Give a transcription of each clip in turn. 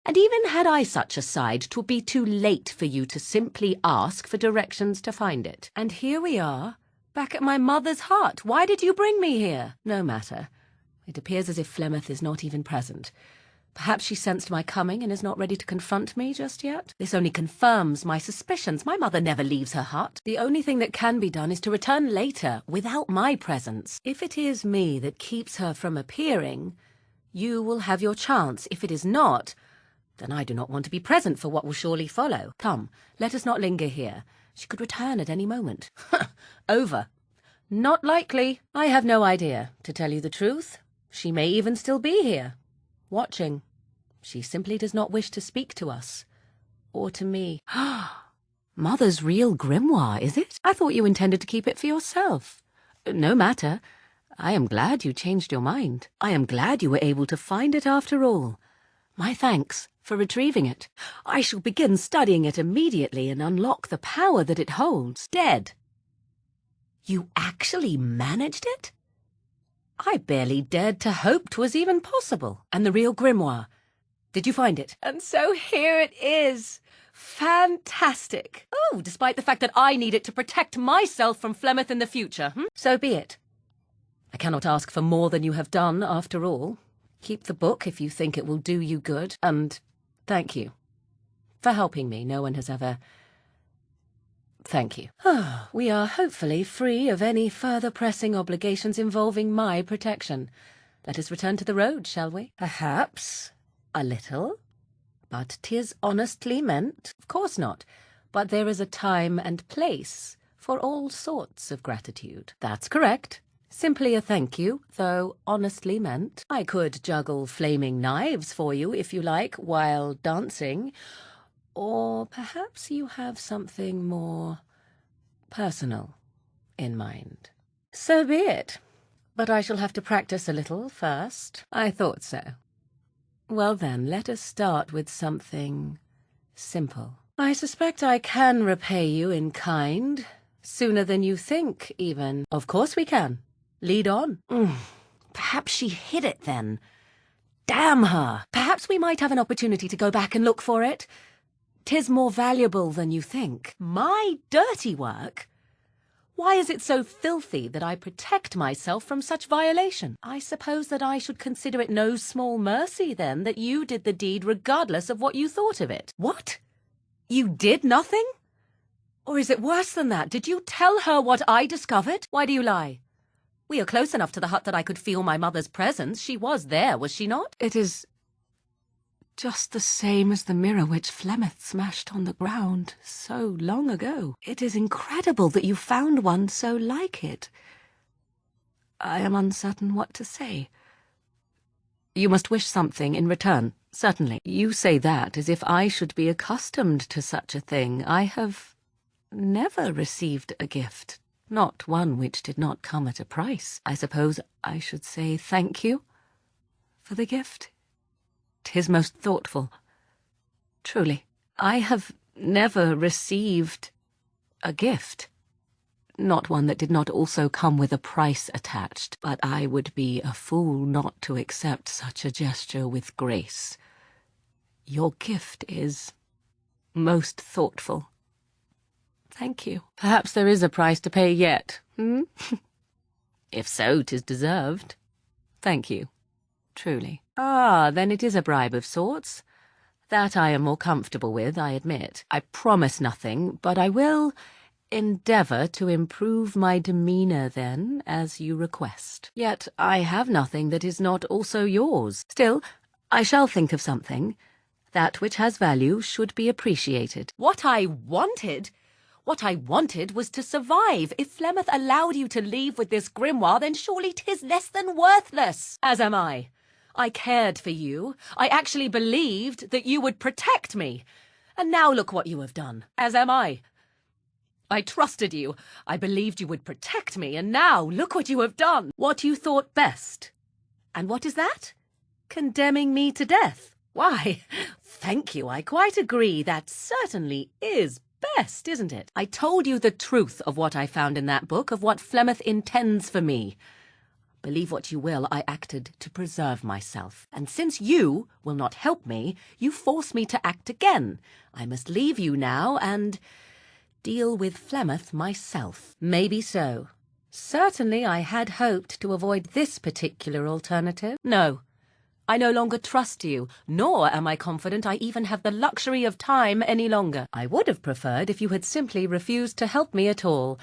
And even had I such a side, 'twould be too late for you to simply ask for directions to find it. And here we are, back at my mother's hut. Why did you bring me here? No matter. It appears as if Flemeth is not even present. Perhaps she sensed my coming and is not ready to confront me just yet. This only confirms my suspicions. My mother never leaves her hut. The only thing that can be done is to return later, without my presence. If it is me that keeps her from appearing, you will have your chance. If it is not, then I do not want to be present for what will surely follow. Come, let us not linger here. She could return at any moment. Over. Not likely. I have no idea, to tell you the truth. She may even still be here, watching. She simply does not wish to speak to us. Or to me. Mother's real grimoire, is it? I thought you intended to keep it for yourself. No matter. I am glad you changed your mind. I am glad you were able to find it after all. My thanks for retrieving it. I shall begin studying it immediately and unlock the power that it holds. Dead. You actually managed it? I barely dared to hope 'twas even possible. And the real grimoire. Did you find it? And so here it is. Fantastic. Oh, despite the fact that I need it to protect myself from Flemeth in the future. So be it. I cannot ask for more than you have done, after all. Keep the book if you think it will do you good, and thank you for helping me. No one has ever... Thank you. We are hopefully free of any further pressing obligations involving my protection. Let us return to the road, shall we? Perhaps a little, but 'tis honestly meant. Of course not, but there is a time and place for all sorts of gratitude. That's correct. Simply a thank you, though honestly meant. I could juggle flaming knives for you, if you like, while dancing. Or perhaps you have something more personal in mind. So be it. But I shall have to practice a little first. I thought so. Well then, let us start with something simple. I suspect I can repay you in kind, sooner than you think, even. Of course we can. Lead on. Perhaps she hid it then. Damn her! Perhaps we might have an opportunity to go back and look for it. 'Tis more valuable than you think. My dirty work? Why is it so filthy that I protect myself from such violation? I suppose that I should consider it no small mercy, then, that you did the deed regardless of what you thought of it. What? You did nothing? Or is it worse than that? Did you tell her what I discovered? Why do you lie? We are close enough to the hut that I could feel my mother's presence. She was there, was she not? It is just the same as the mirror which Flemeth smashed on the ground so long ago. It is incredible that you found one so like it. I am uncertain what to say. You must wish something in return, certainly. You say that as if I should be accustomed to such a thing. I have never received a gift, not one which did not come at a price. I suppose I should say thank you for the gift. 'Tis most thoughtful. Truly, I have never received a gift. Not one that did not also come with a price attached, but I would be a fool not to accept such a gesture with grace. Your gift is most thoughtful. Thank you. Perhaps there is a price to pay yet, If so, 'tis deserved. Thank you. Truly. Ah, then it is a bribe of sorts. That I am more comfortable with, I admit. I promise nothing, but I will endeavour to improve my demeanour then, as you request. Yet I have nothing that is not also yours. Still, I shall think of something. That which has value should be appreciated. What I wanted was to survive. If Flemeth allowed you to leave with this grimoire, then surely 'tis less than worthless. As am I. I cared for you. I actually believed that you would protect me. And now look what you have done. As am I. I trusted you. I believed you would protect me. And now look what you have done. What you thought best. And what is that? Condemning me to death. Why, thank you. I quite agree. That certainly is best, isn't it? I told you the truth of what I found in that book, of what Flemeth intends for me. Believe what you will, I acted to preserve myself. And since you will not help me, you force me to act again. I must leave you now and deal with Flemeth myself. Maybe so. Certainly I had hoped to avoid this particular alternative. No. I no longer trust you, nor am I confident I even have the luxury of time any longer. I would have preferred if you had simply refused to help me at all.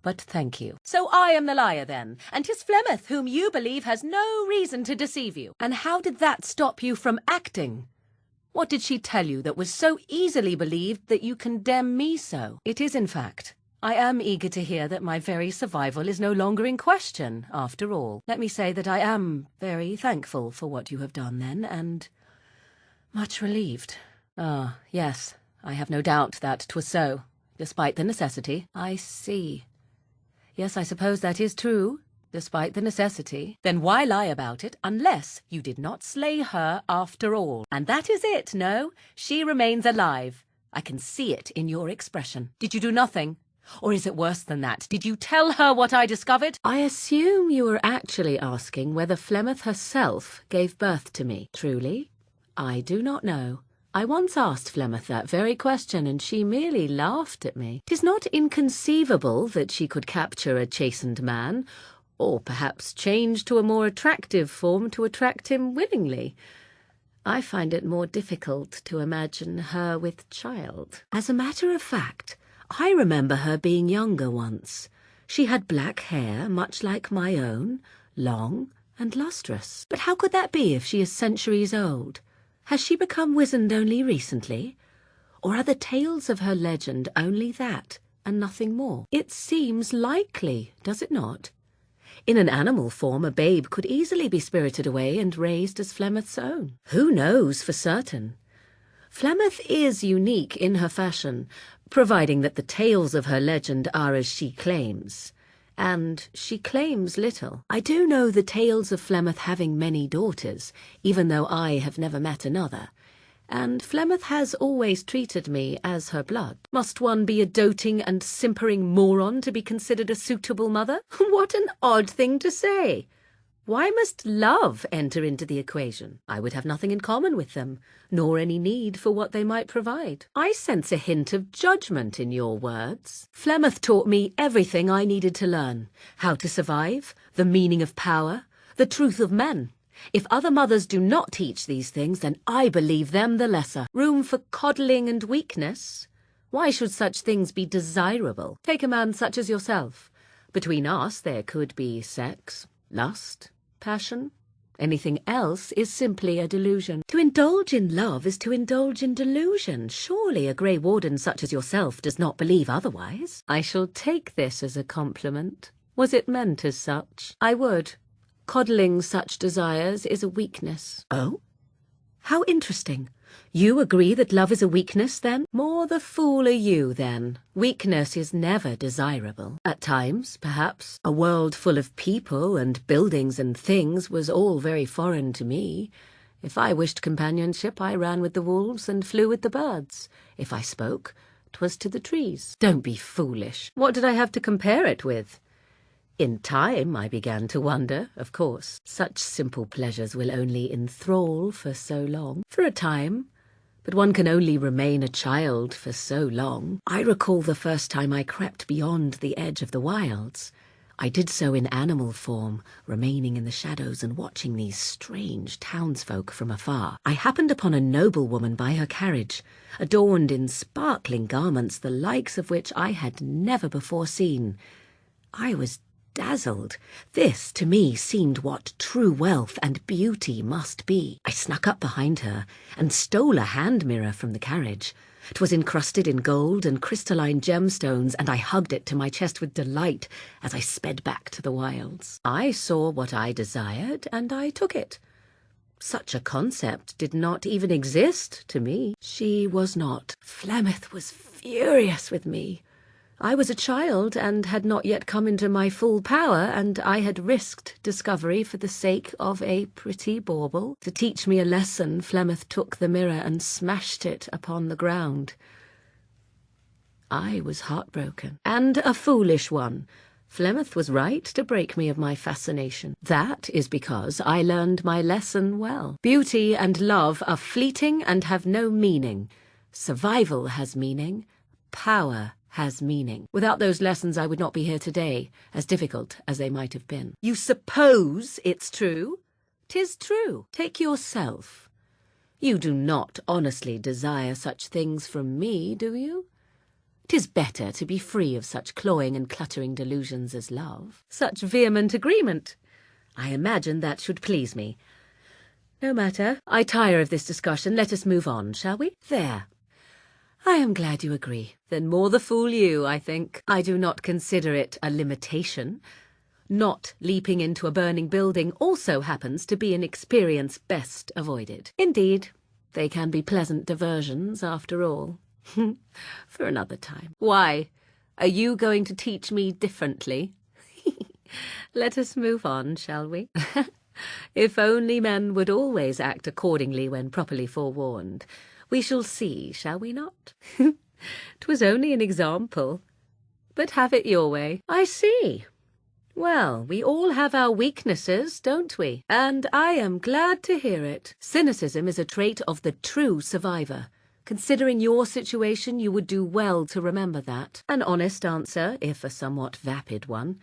But thank you. So I am the liar then, and 'tis Flemeth whom you believe has no reason to deceive you. And how did that stop you from acting? What did she tell you that was so easily believed that you condemn me so? It is, in fact. I am eager to hear that my very survival is no longer in question, after all. Let me say that I am very thankful for what you have done then, and much relieved. Ah, yes, I have no doubt that 'twas so, despite the necessity. I see. Yes, I suppose that is true, despite the necessity. Then why lie about it, unless you did not slay her after all? And that is it, no? She remains alive. I can see it in your expression. Did you do nothing? Or is it worse than that? Did you tell her what I discovered? I assume you were actually asking whether Flemeth herself gave birth to me. Truly, I do not know. I once asked Flemeth that very question, and she merely laughed at me. 'Tis not inconceivable that she could capture a chastened man, or perhaps change to a more attractive form to attract him willingly. I find it more difficult to imagine her with child. As a matter of fact, I remember her being younger once. She had black hair, much like my own, long and lustrous. But how could that be if she is centuries old? Has she become wizened only recently? Or are the tales of her legend only that, and nothing more? It seems likely, does it not? In an animal form, a babe could easily be spirited away and raised as Flemeth's own. Who knows for certain? Flemeth is unique in her fashion, providing that the tales of her legend are as she claims. And she claims little. I do know the tales of Flemeth having many daughters, even though I have never met another. And Flemeth has always treated me as her blood. Must one be a doting and simpering moron to be considered a suitable mother? What an odd thing to say! Why must love enter into the equation? I would have nothing in common with them, nor any need for what they might provide. I sense a hint of judgment in your words. Flemeth taught me everything I needed to learn. How to survive, the meaning of power, the truth of men. If other mothers do not teach these things, then I believe them the lesser. Room for coddling and weakness? Why should such things be desirable? Take a man such as yourself. Between us there could be sex, lust, passion. Anything else is simply a delusion. To indulge in love is to indulge in delusion. Surely a Grey Warden such as yourself does not believe otherwise. I shall take this as a compliment. Was it meant as such? I would. Coddling such desires is a weakness. Oh? How interesting. You agree that love is a weakness, then? More the fool are you, then. Weakness is never desirable. At times, perhaps, a world full of people and buildings and things was all very foreign to me. If I wished companionship, I ran with the wolves and flew with the birds. If I spoke, 'twas to the trees. Don't be foolish. What did I have to compare it with? In time, I began to wonder, of course. Such simple pleasures will only enthrall for so long. For a time. But one can only remain a child for so long. I recall the first time I crept beyond the edge of the wilds. I did so in animal form, remaining in the shadows and watching these strange townsfolk from afar. I happened upon a noblewoman by her carriage, adorned in sparkling garments, the likes of which I had never before seen. I was dazzled. This, to me, seemed what true wealth and beauty must be. I snuck up behind her and stole a hand mirror from the carriage. 'Twas encrusted in gold and crystalline gemstones, and I hugged it to my chest with delight as I sped back to the wilds. I saw what I desired, and I took it. Such a concept did not even exist to me. She was not. Flemeth was furious with me. I was a child and had not yet come into my full power, and I had risked discovery for the sake of a pretty bauble. To teach me a lesson, Flemeth took the mirror and smashed it upon the ground. I was heartbroken, and a foolish one, Flemeth was right to break me of my fascination. That is because I learned my lesson well. Beauty and love are fleeting and have no meaning. Survival has meaning. Power has meaning. Without those lessons, I would not be here today, as difficult as they might have been. You suppose it's true? 'Tis true. Take yourself. You do not honestly desire such things from me, do you? 'Tis better to be free of such cloying and cluttering delusions as love. Such vehement agreement. I imagine that should please me. No matter. I tire of this discussion. Let us move on, shall we? There. I am glad you agree. Then more the fool you, I think. I do not consider it a limitation. Not leaping into a burning building also happens to be an experience best avoided. Indeed, they can be pleasant diversions after all. For another time. Why? Are you going to teach me differently? Let us move on, shall we? If only men would always act accordingly when properly forewarned. We shall see, shall we not? 'Twas only an example. But have it your way. I see. Well, we all have our weaknesses, don't we? And I am glad to hear it. Cynicism is a trait of the true survivor. Considering your situation, you would do well to remember that. An honest answer, if a somewhat vapid one.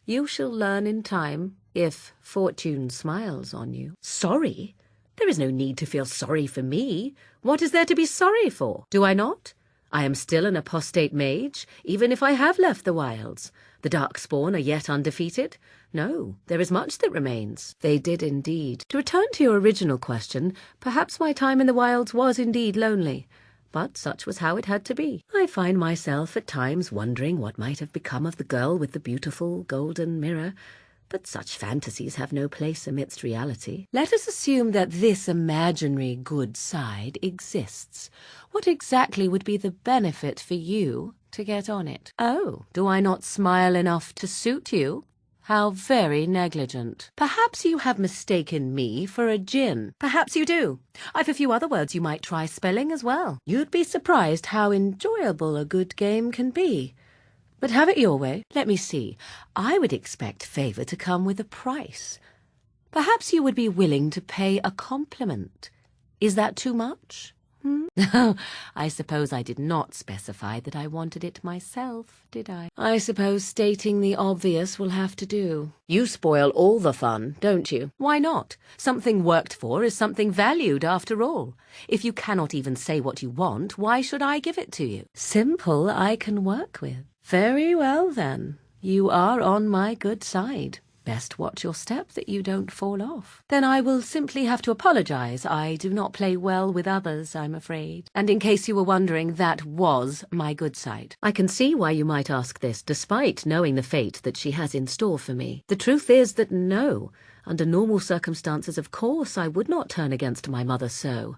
You shall learn in time, if fortune smiles on you. Sorry? There is no need to feel sorry for me. What is there to be sorry for? Do I not? I am still an apostate mage, even if I have left the wilds. The Darkspawn are yet undefeated. No, there is much that remains. They did indeed. To return to your original question, perhaps my time in the wilds was indeed lonely. But such was how it had to be. I find myself at times wondering what might have become of the girl with the beautiful golden mirror. But such fantasies have no place amidst reality. Let us assume that this imaginary good side exists. What exactly would be the benefit for you to get on it? Oh, do I not smile enough to suit you? How very negligent. Perhaps you have mistaken me for a djinn. Perhaps you do. I've a few other words you might try spelling as well. You'd be surprised how enjoyable a good game can be. But have it your way. Let me see. I would expect favour to come with a price. Perhaps you would be willing to pay a compliment. Is that too much? Oh, I suppose I did not specify that I wanted it myself, did I? I suppose stating the obvious will have to do. You spoil all the fun, don't you? Why not? Something worked for is something valued after all. If you cannot even say what you want, why should I give it to you? Simple I can work with. Very well, then. You are on my good side. Best watch your step that you don't fall off. Then I will simply have to apologize. I do not play well with others, I'm afraid. And in case you were wondering, that was my good side. I can see why you might ask this, despite knowing the fate that she has in store for me. The truth is that no, under normal circumstances, of course, I would not turn against my mother so.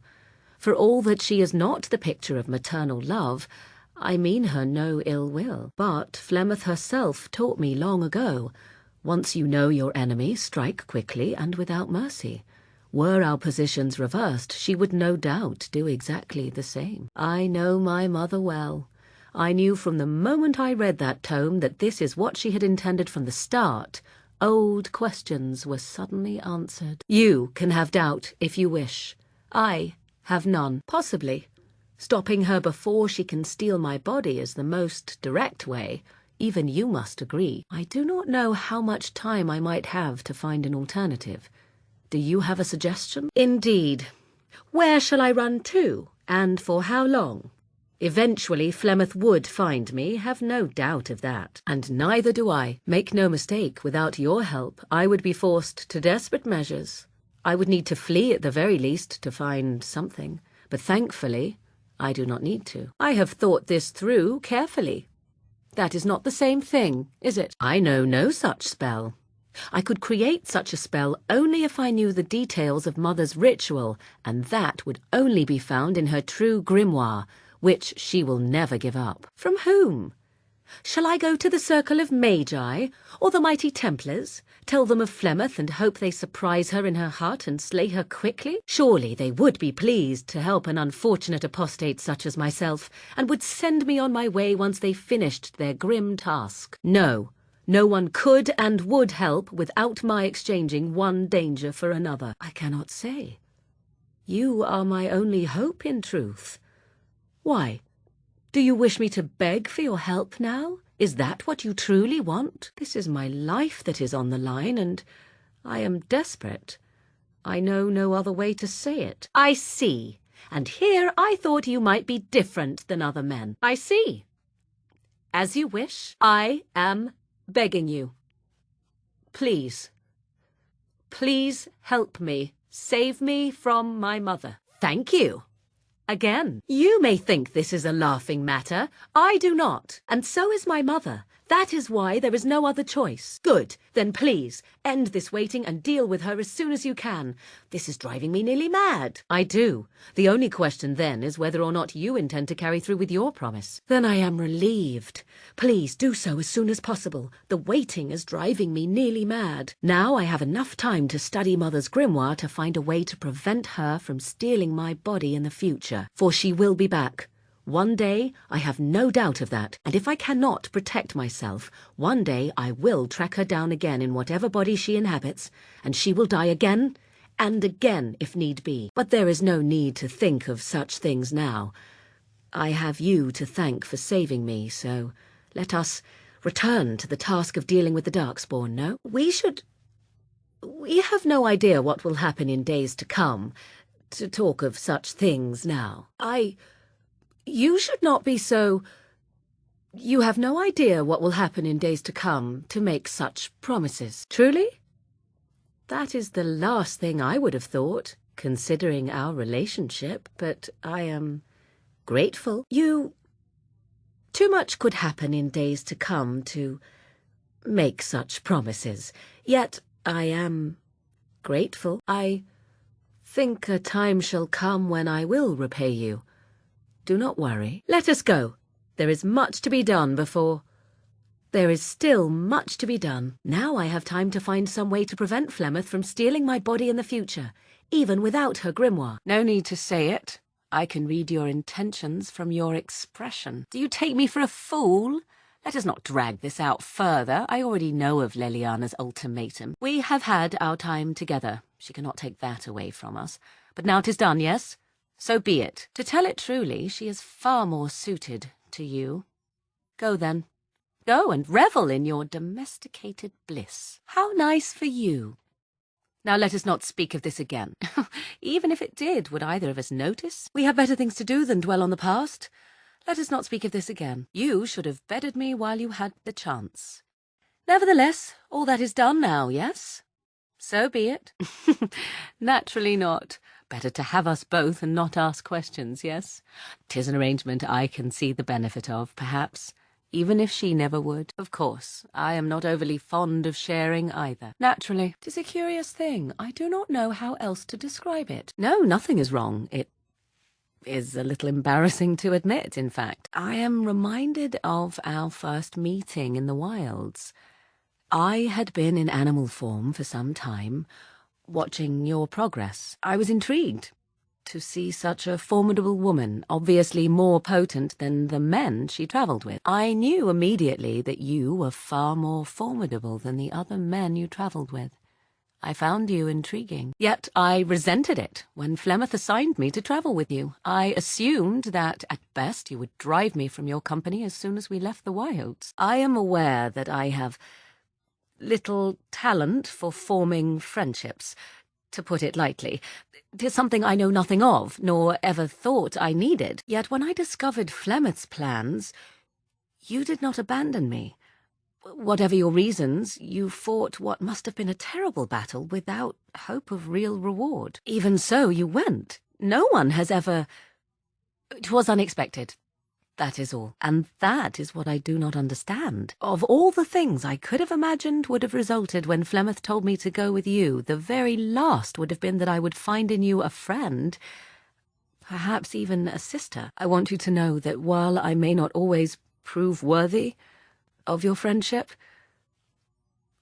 For all that she is not the picture of maternal love, I mean her no ill will. But Flemeth herself taught me long ago, once you know your enemy, strike quickly and without mercy. Were our positions reversed, she would no doubt do exactly the same. I know my mother well. I knew from the moment I read that tome that this is what she had intended from the start. Old questions were suddenly answered. You can have doubt if you wish. I have none. Possibly. Stopping her before she can steal my body is the most direct way. Even you must agree. I do not know how much time I might have to find an alternative. Do you have a suggestion? Indeed. Where shall I run to, and for how long? Eventually Flemeth would find me, have no doubt of that. And neither do I. Make no mistake, without your help, I would be forced to desperate measures. I would need to flee at the very least to find something. But thankfully, I do not need to. I have thought this through carefully. That is not the same thing, is it? I know no such spell. I could create such a spell only if I knew the details of Mother's ritual, and that would only be found in her true grimoire, which she will never give up. From whom? Shall I go to the Circle of Magi, or the Mighty Templars, tell them of Flemeth and hope they surprise her in her hut and slay her quickly? Surely they would be pleased to help an unfortunate apostate such as myself, and would send me on my way once they finished their grim task. No, No one could and would help without my exchanging one danger for another. I cannot say. You are my only hope, in truth. Why? Do you wish me to beg for your help now? Is that what you truly want? This is my life that is on the line, and I am desperate. I know no other way to say it. I see. And here I thought you might be different than other men. I see. As you wish. I am begging you. Please. Please help me. Save me from my mother. Thank you. Again, you may think this is a laughing matter. I do not. And so is my mother. That is why there is no other choice. Good. Then please, end this waiting and deal with her as soon as you can. This is driving me nearly mad. I do. The only question then is whether or not you intend to carry through with your promise. Then I am relieved. Please do so as soon as possible. The waiting is driving me nearly mad. Now I have enough time to study Mother's grimoire to find a way to prevent her from stealing my body in the future. For she will be back. One day, I have no doubt of that, and if I cannot protect myself, one day I will track her down again in whatever body she inhabits, and she will die again and again if need be. But there is no need to think of such things now. I have you to thank for saving me, so let us return to the task of dealing with the Darkspawn, no? We have no idea what will happen in days to come, to talk of such things now. You should not be so... You have no idea what will happen in days to come to make such promises. Truly? That is the last thing I would have thought, considering our relationship, but I am grateful. Too much could happen in days to come to make such promises, yet I am grateful. I think a time shall come when I will repay you. Do not worry. Let us go. There is much to be done before... There is still much to be done. Now I have time to find some way to prevent Flemeth from stealing my body in the future, even without her grimoire. No need to say it. I can read your intentions from your expression. Do you take me for a fool? Let us not drag this out further. I already know of Leliana's ultimatum. We have had our time together. She cannot take that away from us. But now 'tis done, yes? So be it. To tell it truly, she is far more suited to you. Go then. Go and revel in your domesticated bliss. How nice for you. Now let us not speak of this again. Even if it did, would either of us notice? We have better things to do than dwell on the past. Let us not speak of this again. You should have bedded me while you had the chance. Nevertheless, all that is done now, yes? So be it. Naturally not. Better to have us both and not ask questions, yes? 'Tis an arrangement I can see the benefit of, perhaps, even if she never would. Of course, I am not overly fond of sharing either. Naturally. 'Tis a curious thing. I do not know how else to describe it. No, nothing is wrong. It is a little embarrassing to admit, in fact. I am reminded of our first meeting in the wilds. I had been in animal form for some time, watching your progress. I was intrigued to see such a formidable woman, obviously more potent than the men she travelled with. I knew immediately that you were far more formidable than the other men you travelled with. I found you intriguing. Yet I resented it when Flemeth assigned me to travel with you. I assumed that, at best, you would drive me from your company as soon as we left the wilds. I am aware that I have little talent for forming friendships, to put it lightly. 'Tis something I know nothing of, nor ever thought I needed. Yet when I discovered Flemeth's plans, you did not abandon me. Whatever your reasons, you fought what must have been a terrible battle without hope of real reward. Even so, you went. No one has ever... 'Twas unexpected. That is all. And that is what I do not understand. Of all the things I could have imagined would have resulted when Flemeth told me to go with you, the very last would have been that I would find in you a friend, perhaps even a sister. I want you to know that while I may not always prove worthy of your friendship,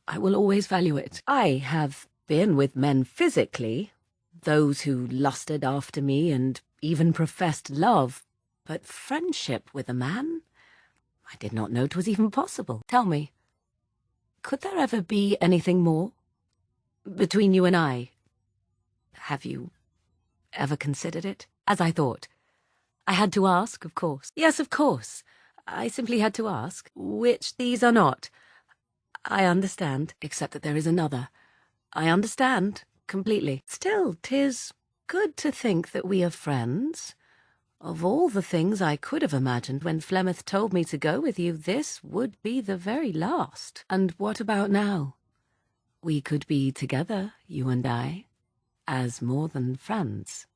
I will always value it. I have been with men physically, those who lusted after me and even professed love, but friendship with a man? I did not know 'twas even possible. Tell me, Could there ever be anything more? Between you and I? Have you ever considered it? As I thought. I had to ask, of course. Yes, of course. I simply had to ask, which these are not. I understand, except that there is another. I understand, completely. Still, 'tis good to think that we are friends. Of all the things I could have imagined when Flemeth told me to go with you, this would be the very last. And what about now? We could be together, you and I, as more than friends,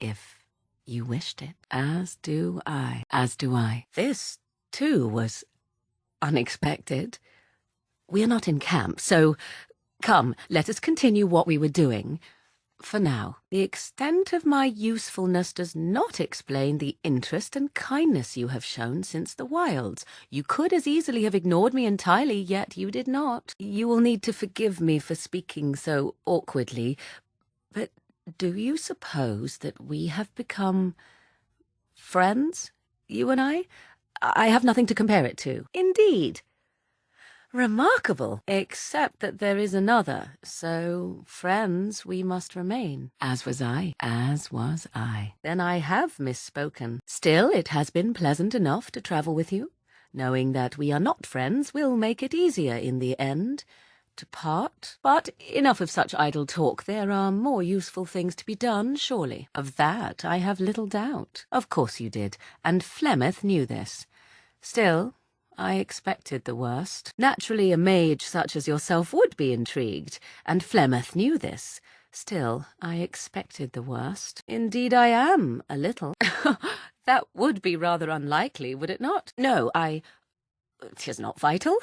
if you wished it. As do I. As do I. This, too, was unexpected. We are not in camp, so come, let us continue what we were doing. For now, the extent of my usefulness does not explain the interest and kindness you have shown since the wilds. You could as easily have ignored me entirely, yet you did not. You will need to forgive me for speaking so awkwardly, but do you suppose that we have become friends, you and I? I have nothing to compare it to. Indeed. Remarkable, except that there is another, so friends we must remain. As was I. As was I. Then I have misspoken. Still, it has been pleasant enough to travel with you. Knowing that we are not friends will make it easier in the end to part. But enough of such idle talk. There are more useful things to be done, surely. Of that I have little doubt. Of course you did, and Flemeth knew this. Still, I expected the worst. Naturally, a mage such as yourself would be intrigued, and Flemeth knew this. Still, I expected the worst. Indeed, I am, a little. That would be rather unlikely, would it not? No, 'tis not vital.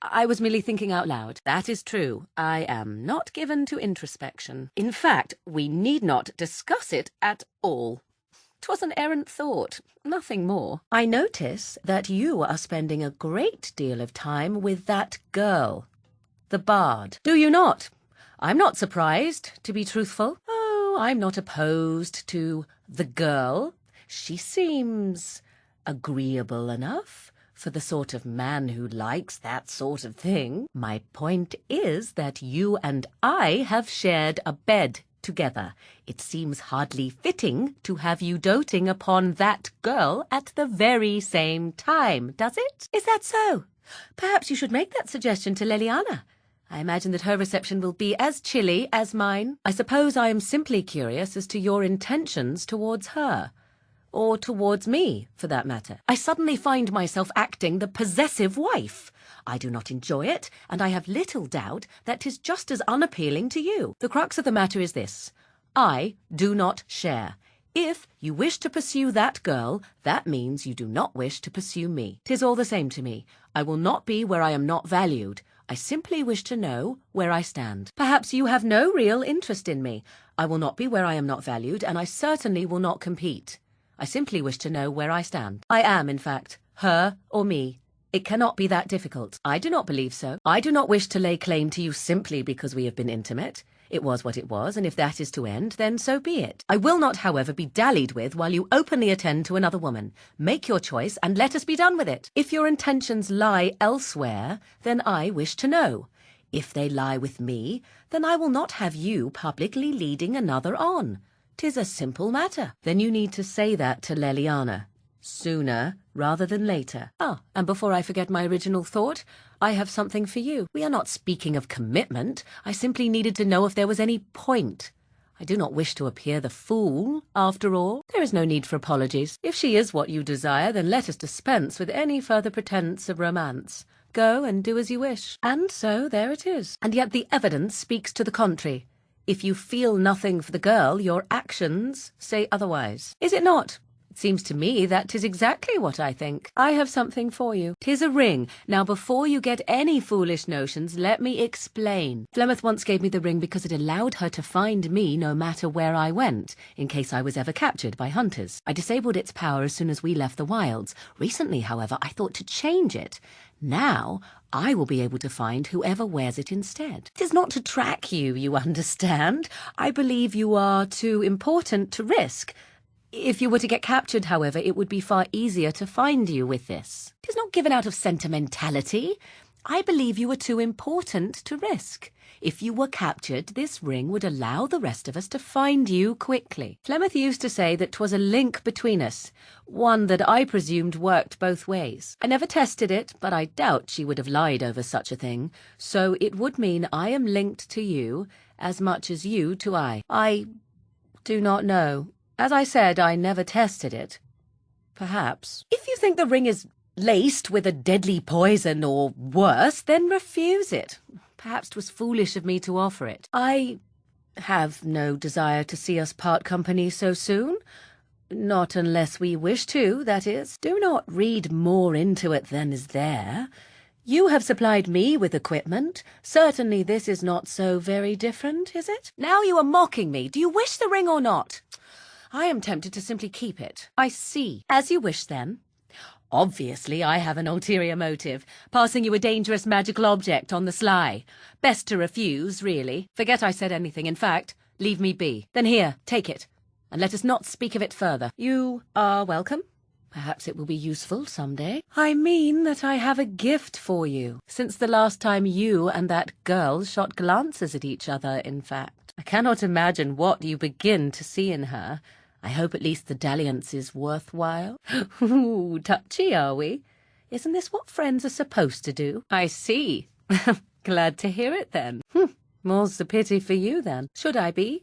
I was merely thinking out loud. That is true. I am not given to introspection. In fact, we need not discuss it at all. 'Twas an errant thought, nothing more. I notice that you are spending a great deal of time with that girl, the bard. Do you not? I'm not surprised, to be truthful. Oh, I'm not opposed to the girl. She seems agreeable enough for the sort of man who likes that sort of thing. My point is that you and I have shared a bed together. It seems hardly fitting to have you doting upon that girl at the very same time, does it? Is that so? Perhaps you should make that suggestion to Leliana. I imagine that her reception will be as chilly as mine. I suppose I am simply curious as to your intentions towards her. Or towards me, for that matter. I suddenly find myself acting the possessive wife. I do not enjoy it, and I have little doubt that 'tis just as unappealing to you. The crux of the matter is this. I do not share. If you wish to pursue that girl, that means you do not wish to pursue me. 'Tis all the same to me. I will not be where I am not valued. I simply wish to know where I stand. Perhaps you have no real interest in me. I will not be where I am not valued, and I certainly will not compete. I simply wish to know where I stand. I am, in fact, her or me. It cannot be that difficult. I do not believe so. I do not wish to lay claim to you simply because we have been intimate. It was what it was, and if that is to end, then so be it. I will not, however, be dallied with while you openly attend to another woman. Make your choice, and let us be done with it. If your intentions lie elsewhere, then I wish to know. If they lie with me, then I will not have you publicly leading another on. 'Tis a simple matter. Then you need to say that to Leliana. Sooner rather than later. And before I forget my original thought, I have something for you. We are not speaking of commitment. I simply needed to know if there was any point. I do not wish to appear the fool, after all. There is no need for apologies. If she is what you desire, then let us dispense with any further pretense of romance. Go and do as you wish. And so there it is. And yet the evidence speaks to the contrary. If you feel nothing for the girl, your actions say otherwise. Is it not? It seems to me that 'tis exactly what I think. I have something for you. 'Tis a ring. Now, before you get any foolish notions, let me explain. Flemeth once gave me the ring because it allowed her to find me no matter where I went, in case I was ever captured by hunters. I disabled its power as soon as we left the wilds. Recently, however, I thought to change it. Now, I will be able to find whoever wears it instead. It is not to track you, you understand. I believe you are too important to risk. If you were to get captured, however, it would be far easier to find you with this. It is not given out of sentimentality. I believe you are too important to risk. If you were captured, this ring would allow the rest of us to find you quickly. Flemeth used to say that 'twas a link between us, one that I presumed worked both ways. I never tested it, but I doubt she would have lied over such a thing, so it would mean I am linked to you as much as you to I do not know. As I said, I never tested it. Perhaps. If you think the ring is laced with a deadly poison or worse, then refuse it. Perhaps 'twas foolish of me to offer it. I have no desire to see us part company so soon. Not unless we wish to, that is. Do not read more into it than is there. You have supplied me with equipment. Certainly this is not so very different, is it? Now you are mocking me. Do you wish the ring or not? I am tempted to simply keep it. I see. As you wish, then. Obviously, I have an ulterior motive, passing you a dangerous magical object on the sly. Best to refuse, really. Forget I said anything. In fact, leave me be. Then here, take it, and let us not speak of it further. You are welcome. Perhaps it will be useful some day. I mean that I have a gift for you, since the last time you and that girl shot glances at each other, in fact. I cannot imagine what you begin to see in her. I hope at least the dalliance is worthwhile. Ooh, touchy, are we? Isn't this what friends are supposed to do? I see. Glad to hear it, then. More's the pity for you, then. Should I be?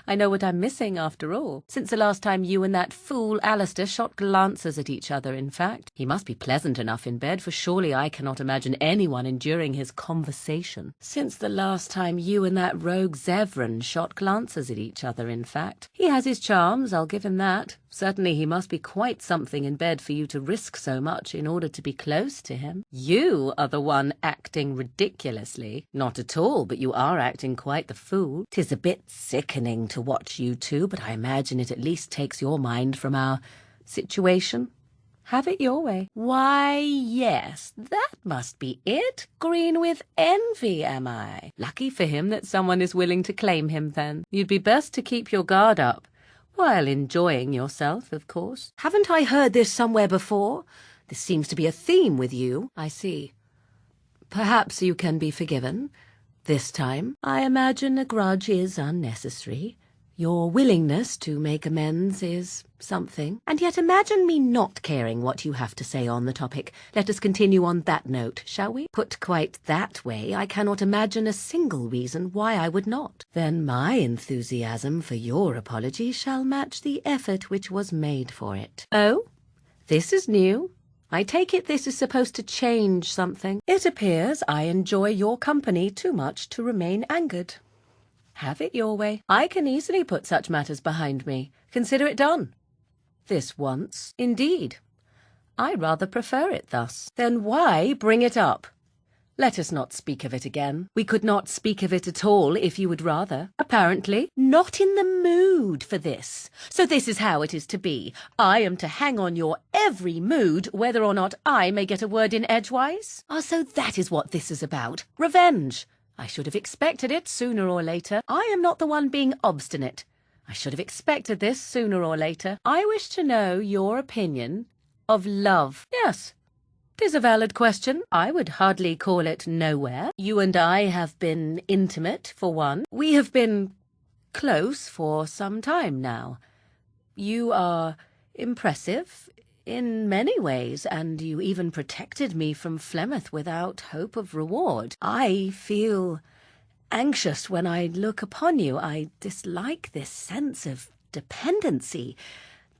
I know what I'm missing, after all. Since the last time you and that fool Alistair shot glances at each other, in fact. He must be pleasant enough in bed, for surely I cannot imagine anyone enduring his conversation. Since the last time you and that rogue Zevran shot glances at each other, in fact. He has his charms, I'll give him that. Certainly he must be quite something in bed for you to risk so much in order to be close to him. You are the one acting ridiculously. Not at all, but you are acting quite the fool. 'Tis a bit sickening to watch you two, but I imagine it at least takes your mind from our situation. Have it your way. Why, yes, that must be it. Green with envy, am I? Lucky for him that someone is willing to claim him, then. You'd be best to keep your guard up. While enjoying yourself, of course. Haven't I heard this somewhere before? This seems to be a theme with you. I see. Perhaps you can be forgiven. This time, I imagine a grudge is unnecessary. Your willingness to make amends is something. And yet imagine me not caring what you have to say on the topic. Let us continue on that note, shall we? Put quite that way, I cannot imagine a single reason why I would not. Then my enthusiasm for your apology shall match the effort which was made for it. Oh, this is new. I take it this is supposed to change something. It appears I enjoy your company too much to remain angered. Have it your way. I can easily put such matters behind me. Consider it done. This once, indeed. I rather prefer it thus. Then why bring it up? Let us not speak of it again. We could not speak of it at all if you would rather. Apparently, not in the mood for this. So this is how it is to be. I am to hang on your every mood, whether or not I may get a word in edgewise? Ah, so that is what this is about. Revenge. I should have expected it sooner or later. I am not the one being obstinate. I should have expected this sooner or later. I wish to know your opinion of love. Yes, 'tis a valid question. I would hardly call it nowhere. You and I have been intimate, for one. We have been close for some time now. You are impressive in many ways, and you even protected me from Flemeth without hope of reward. I feel anxious when I look upon you. I dislike this sense of dependency.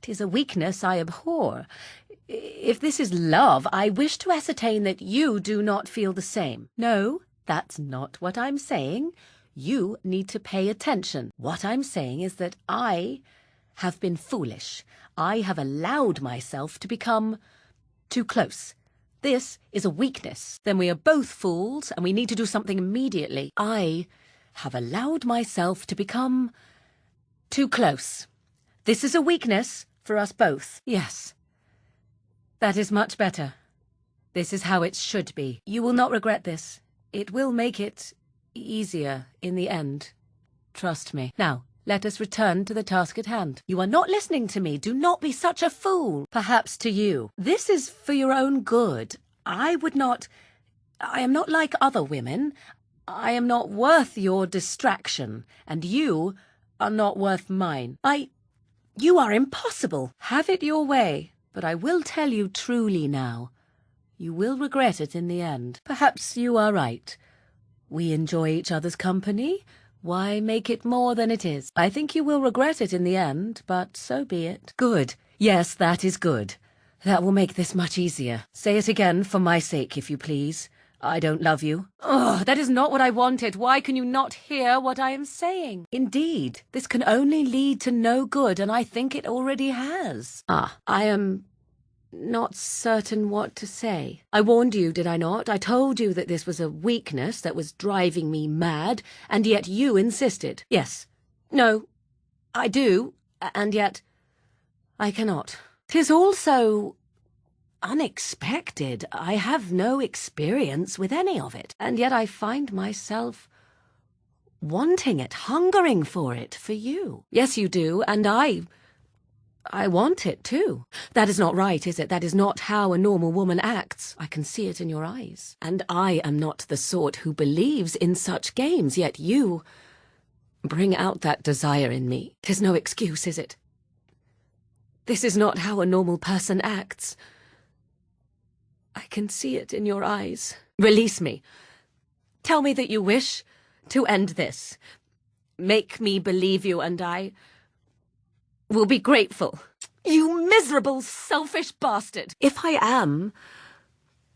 'Tis a weakness I abhor. If this is love, I wish to ascertain that you do not feel the same. No, that's not what I'm saying. You need to pay attention. What I'm saying is that I have been foolish. I have allowed myself to become too close. This is a weakness. Then we are both fools, and we need to do something immediately. I have allowed myself to become too close. This is a weakness for us both. Yes, that is much better. This is how it should be. You will not regret this. It will make it easier in the end. Trust me. Now, let us return to the task at hand. You are not listening to me. Do not be such a fool. Perhaps to you. This is for your own good. I would not... I am not like other women. I am not worth your distraction, and you are not worth mine. You are impossible. Have it your way, but I will tell you truly now. You will regret it in the end. Perhaps you are right. We enjoy each other's company. Why make it more than it is? I think you will regret it in the end, but so be it. Good. Yes, that is good. That will make this much easier. Say it again for my sake, if you please. I don't love you. Oh, that is not what I wanted. Why can you not hear what I am saying? Indeed, this can only lead to no good, and I think it already has. I am not certain what to say. I warned you, did I not? I told you that this was a weakness that was driving me mad, and yet you insisted. Yes. No, I do, and yet I cannot. 'Tis all so unexpected. I have no experience with any of it, and yet I find myself wanting it, hungering for it, for you. Yes, you do, and I want it too. That is not right, is it? That is not how a normal woman acts. I can see it in your eyes. And I am not the sort who believes in such games, yet you bring out that desire in me. 'Tis no excuse, is it? This is not how a normal person acts. I can see it in your eyes. Release me. Tell me that you wish to end this. Make me believe you, and I will be grateful. You miserable, selfish bastard! If I am,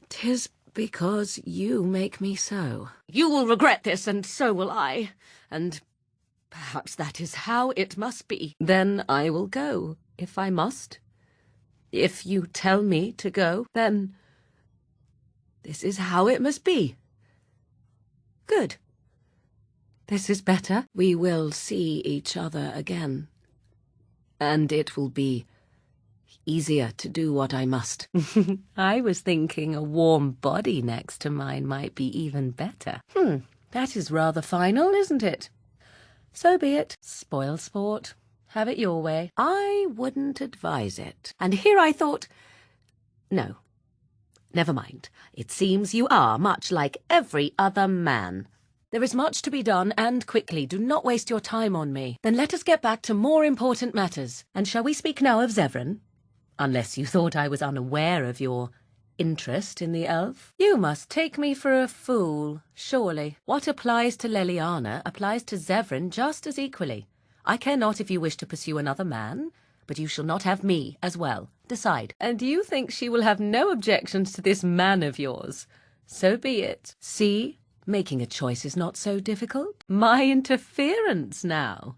'tis because you make me so. You will regret this, and so will I. And perhaps that is how it must be. Then I will go, if I must. If you tell me to go, then this is how it must be. Good. This is better. We will see each other again. And it will be easier to do what I must. I was thinking a warm body next to mine might be even better. That is rather final, isn't it? So be it. Spoil sport. Have it your way. I wouldn't advise it. And here I thought, no, never mind. It seems you are much like every other man. There is much to be done, and quickly. Do not waste your time on me. Then let us get back to more important matters. And shall we speak now of Zevran? Unless you thought I was unaware of your interest in the elf. You must take me for a fool, surely. What applies to Leliana applies to Zevran just as equally. I care not if you wish to pursue another man, but you shall not have me as well. Decide. And you think she will have no objections to this man of yours? So be it. See? Making a choice is not so difficult. My interference now.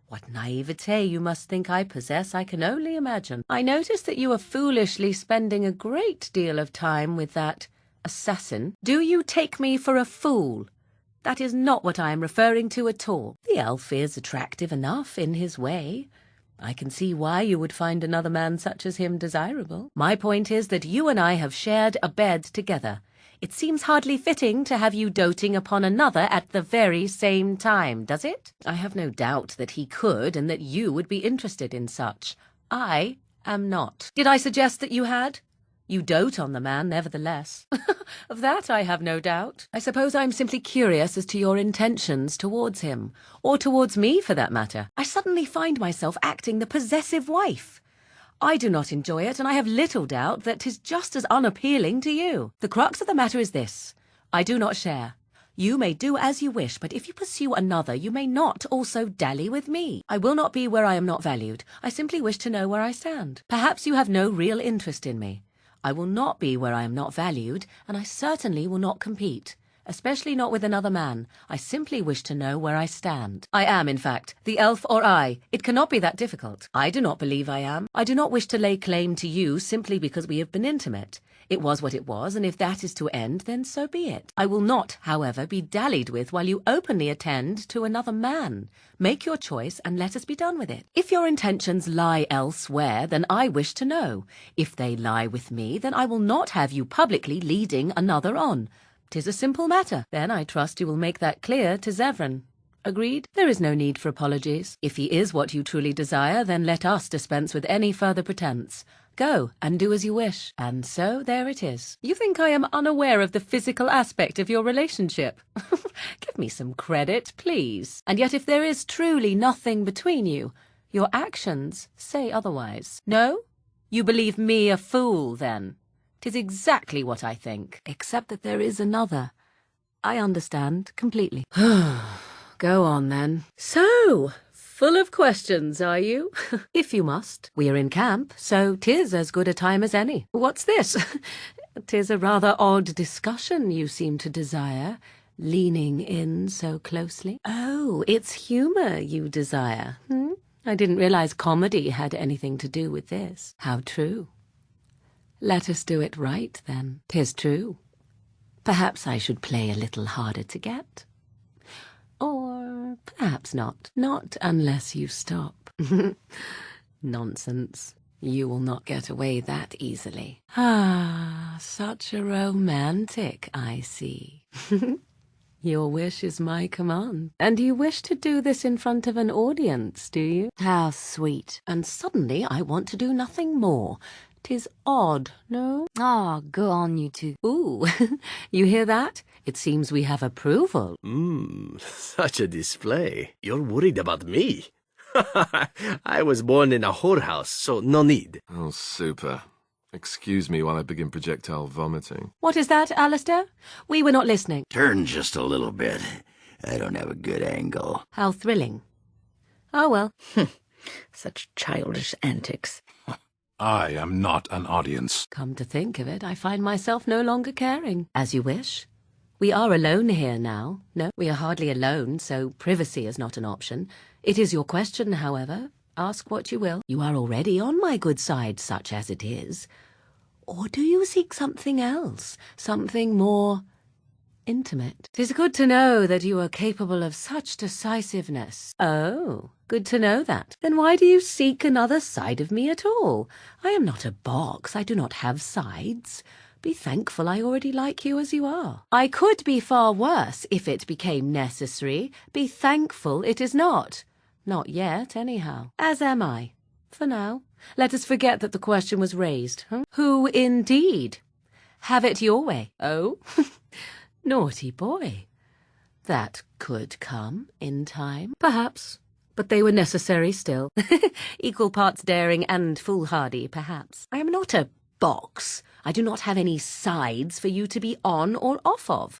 What naivete you must think I possess, I can only imagine. I notice that you are foolishly spending a great deal of time with that assassin. Do you take me for a fool? That is not what I am referring to at all. The elf is attractive enough in his way. I can see why you would find another man such as him desirable. My point is that you and I have shared a bed together. It seems hardly fitting to have you doting upon another at the very same time, does it? I have no doubt that he could, and that you would be interested in such. I am not. Did I suggest that you had? You dote on the man, nevertheless. Of that I have no doubt. I suppose I'm simply curious as to your intentions towards him, or towards me for that matter. I suddenly find myself acting the possessive wife. I do not enjoy it, and I have little doubt that 'tis just as unappealing to you. The crux of the matter is this. I do not share. You may do as you wish, but if you pursue another, you may not also dally with me. I will not be where I am not valued. I simply wish to know where I stand. Perhaps you have no real interest in me. I will not be where I am not valued, and I certainly will not compete. Especially not with another man. I simply wish to know where I stand. I am, in fact, the elf or I. It cannot be that difficult. I do not believe I am. I do not wish to lay claim to you simply because we have been intimate. It was what it was, and if that is to end, then so be it. I will not, however, be dallied with while you openly attend to another man. Make your choice, and let us be done with it. If your intentions lie elsewhere, then I wish to know. If they lie with me, then I will not have you publicly leading another on. 'Tis a simple matter. Then I trust you will make that clear to Zevran. Agreed? There is no need for apologies. If he is what you truly desire, then let us dispense with any further pretense. Go and do as you wish. And so there it is. You think I am unaware of the physical aspect of your relationship? Give me some credit, please. And yet if there is truly nothing between you, your actions say otherwise. No? You believe me a fool, then? 'Tis exactly what I think, except that there is another. I understand completely. Go on, then. So, full of questions, are you? If you must. We are in camp, so 'tis as good a time as any. What's this? 'Tis a rather odd discussion you seem to desire, leaning in so closely. Oh, it's humour you desire, I didn't realize comedy had anything to do with this. How true. Let us do it right, then. 'Tis true. Perhaps I should play a little harder to get. Or perhaps not. Not unless you stop. Nonsense. You will not get away that easily. Ah, such a romantic, I see. Your wish is my command. And you wish to do this in front of an audience, do you? How sweet. And suddenly I want to do nothing more. 'Tis odd, no? Ah, go on, you two. Ooh, you hear that? It seems we have approval. Such a display. You're worried about me. I was born in a whorehouse, so no need. Oh, super. Excuse me while I begin projectile vomiting. What is that, Alistair? We were not listening. Turn just a little bit. I don't have a good angle. How thrilling. Oh, well. Such childish antics. I am not an audience. Come to think of it, I find myself no longer caring. As you wish. We are alone here now. No, we are hardly alone, so privacy is not an option. It is your question, however. Ask what you will. You are already on my good side, such as it is. Or do you seek something else? Something more intimate? 'Tis good to know that you are capable of such decisiveness. Oh, good to know that. Then why do you seek another side of me at all? I am not a box. I do not have sides. Be thankful I already like you as you are. I could be far worse if it became necessary. Be thankful it is not. Not yet, anyhow. As am I. For now. Let us forget that the question was raised. Who indeed? Have it your way. Oh? Naughty boy. That could come in time. Perhaps. But they were necessary still. Equal parts daring and foolhardy, perhaps. I am not a box. I do not have any sides for you to be on or off of.